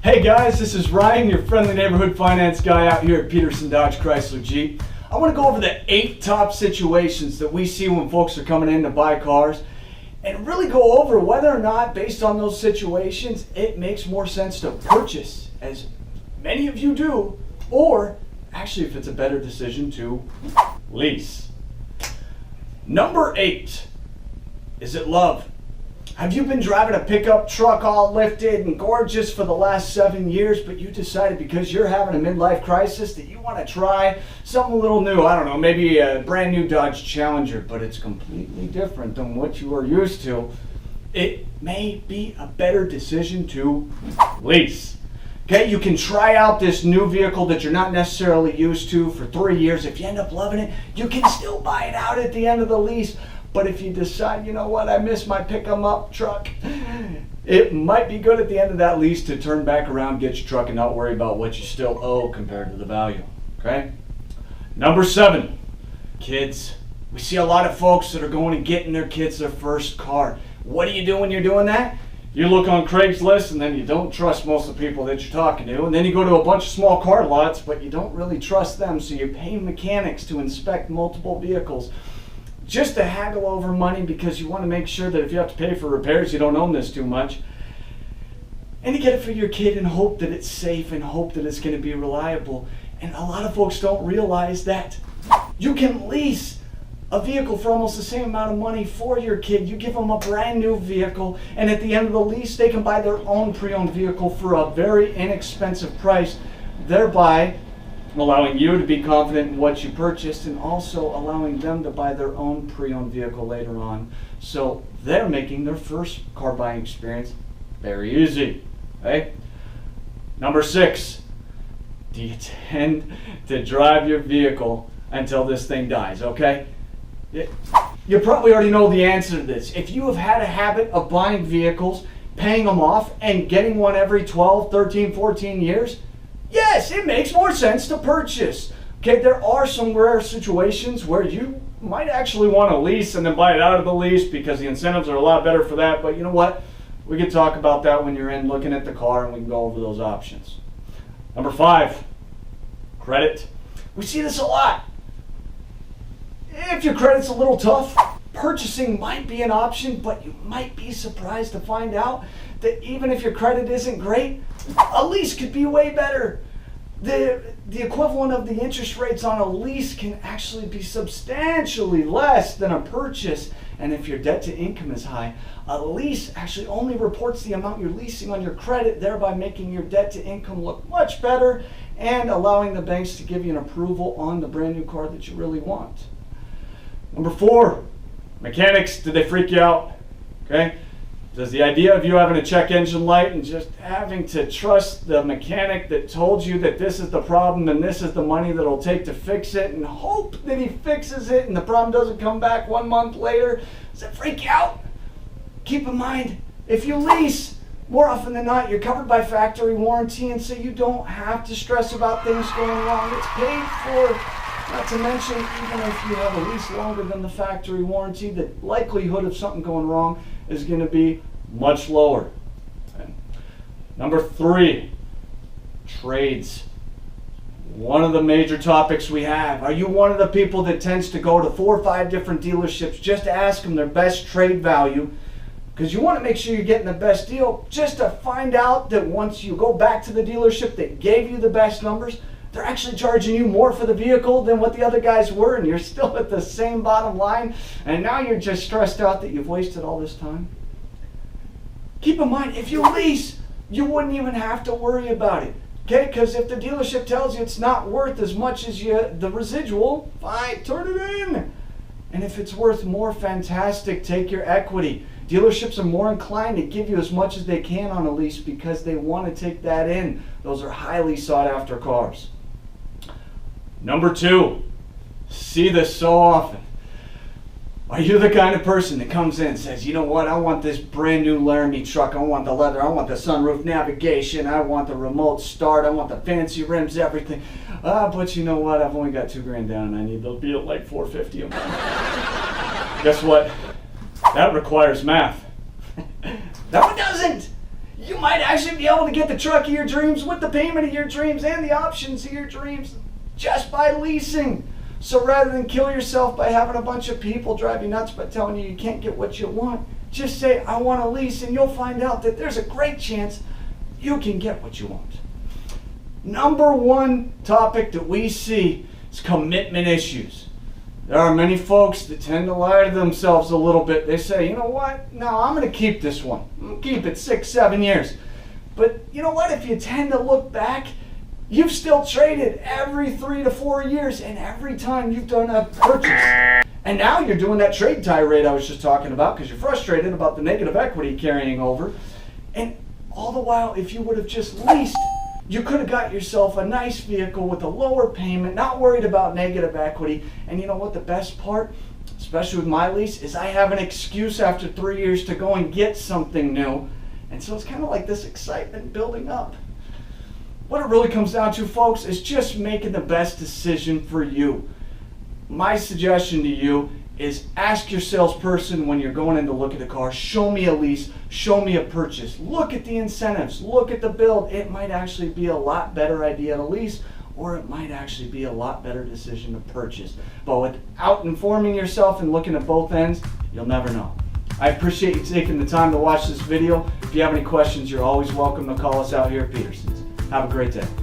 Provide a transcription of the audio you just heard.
Hey guys, this is Ryan, your friendly neighborhood finance guy out here at Peterson Dodge Chrysler Jeep. I want to go over the 8 top situations that we see when folks are coming in to buy cars and really go over whether or not, based on those situations, it makes more sense to purchase, as many of you do, or actually if it's a better decision to lease. Number 8, is it love? Have you been driving a pickup truck all lifted and gorgeous for the last 7 years, but you decided because you're having a midlife crisis that you want to try something a little new? I don't know, maybe a brand new Dodge Challenger, but it's completely different than what you are used to. It may be a better decision to lease. Okay, you can try out this new vehicle that you're not necessarily used to for 3 years. If you end up loving it, you can still buy it out at the end of the lease. But if you decide, you know what, I miss my pick-em-up truck, it might be good at the end of that lease to turn back around, get your truck, and not worry about what you still owe compared to the value, okay? Number 7, kids. We see a lot of folks that are going and getting their kids their first car. What do you do when you're doing that? You look on Craigslist, and then you don't trust most of the people that you're talking to, and then you go to a bunch of small car lots, but you don't really trust them, so you pay mechanics to inspect multiple vehicles just to haggle over money because you want to make sure that if you have to pay for repairs, you don't own this too much. And you get it for your kid and hope that it's safe and hope that it's going to be reliable. And a lot of folks don't realize that you can lease a vehicle for almost the same amount of money for your kid. You give them a brand new vehicle, and at the end of the lease, they can buy their own pre-owned vehicle for a very inexpensive price, thereby allowing you to be confident in what you purchased and also allowing them to buy their own pre-owned vehicle later on. So they're making their first car buying experience very easy. Okay? Number 6, do you tend to drive your vehicle until this thing dies? Okay? You probably already know the answer to this. If you have had a habit of buying vehicles, paying them off, and getting one every 12, 13, 14 years, yes, it makes more sense to purchase. Okay, there are some rare situations where you might actually want to lease and then buy it out of the lease because the incentives are a lot better for that. But you know what? We can talk about that when you're in looking at the car, and we can go over those options. Number 5, credit. We see this a lot. If your credit's a little tough, purchasing might be an option, but you might be surprised to find out that even if your credit isn't great, a lease could be way better. The equivalent of the interest rates on a lease can actually be substantially less than a purchase. And if your debt to income is high, a lease actually only reports the amount you're leasing on your credit, thereby making your debt to income look much better and allowing the banks to give you an approval on the brand new car that you really want. Number 4, mechanics, did they freak you out? Okay? Does the idea of you having a check engine light and just having to trust the mechanic that told you that this is the problem and this is the money that it'll take to fix it and hope that he fixes it and the problem doesn't come back 1 month later, does it freak you out? Keep in mind, if you lease, more often than not, you're covered by factory warranty, and so you don't have to stress about things going wrong. It's paid for. Not to mention, even if you have a lease longer than the factory warranty, the likelihood of something going wrong is going to be much lower. Okay. Number 3, trades. One of the major topics we have. Are you one of the people that tends to go to 4 or 5 different dealerships just to ask them their best trade value? Because you want to make sure you're getting the best deal, just to find out that once you go back to the dealership that gave you the best numbers, they're actually charging you more for the vehicle than what the other guys were, and you're still at the same bottom line, and now you're just stressed out that you've wasted all this time. Keep in mind, if you lease, you wouldn't even have to worry about it, okay? Because if the dealership tells you it's not worth as much as the residual, fine, turn it in. And if it's worth more, fantastic, take your equity. Dealerships are more inclined to give you as much as they can on a lease because they want to take that in. Those are highly sought after cars. Number 2, see this so often. Are you the kind of person that comes in and says, you know what, I want this brand new Laramie truck, I want the leather, I want the sunroof navigation, I want the remote start, I want the fancy rims, everything. But you know what, I've only got $2,000 down and I need to be at like $450 a month. Guess what? That requires math. That one doesn't. You might actually be able to get the truck of your dreams with the payment of your dreams and the options of your dreams just by leasing. So rather than kill yourself by having a bunch of people drive you nuts by telling you can't get what you want, just say, I want a lease, and you'll find out that there's a great chance you can get what you want. Number one topic that we see is commitment issues. There are many folks that tend to lie to themselves a little bit. They say, you know what, no, I'm going to keep this one. I'm going to keep it 6-7 years. But you know what, if you tend to look back, you've still traded every 3 to 4 years, and every time you've done a purchase. And now you're doing that trade tirade I was just talking about because you're frustrated about the negative equity carrying over. And all the while, if you would have just leased, you could have got yourself a nice vehicle with a lower payment, not worried about negative equity. And you know what the best part, especially with my lease, is I have an excuse after 3 years to go and get something new. And so it's kind of like this excitement building up. What it really comes down to, folks, is just making the best decision for you. My suggestion to you is ask your salesperson when you're going in to look at a car, show me a lease, show me a purchase. Look at the incentives, look at the build. It might actually be a lot better idea to lease, or it might actually be a lot better decision to purchase. But without informing yourself and looking at both ends, you'll never know. I appreciate you taking the time to watch this video. If you have any questions, you're always welcome to call us out here at Peterson's. Have a great day.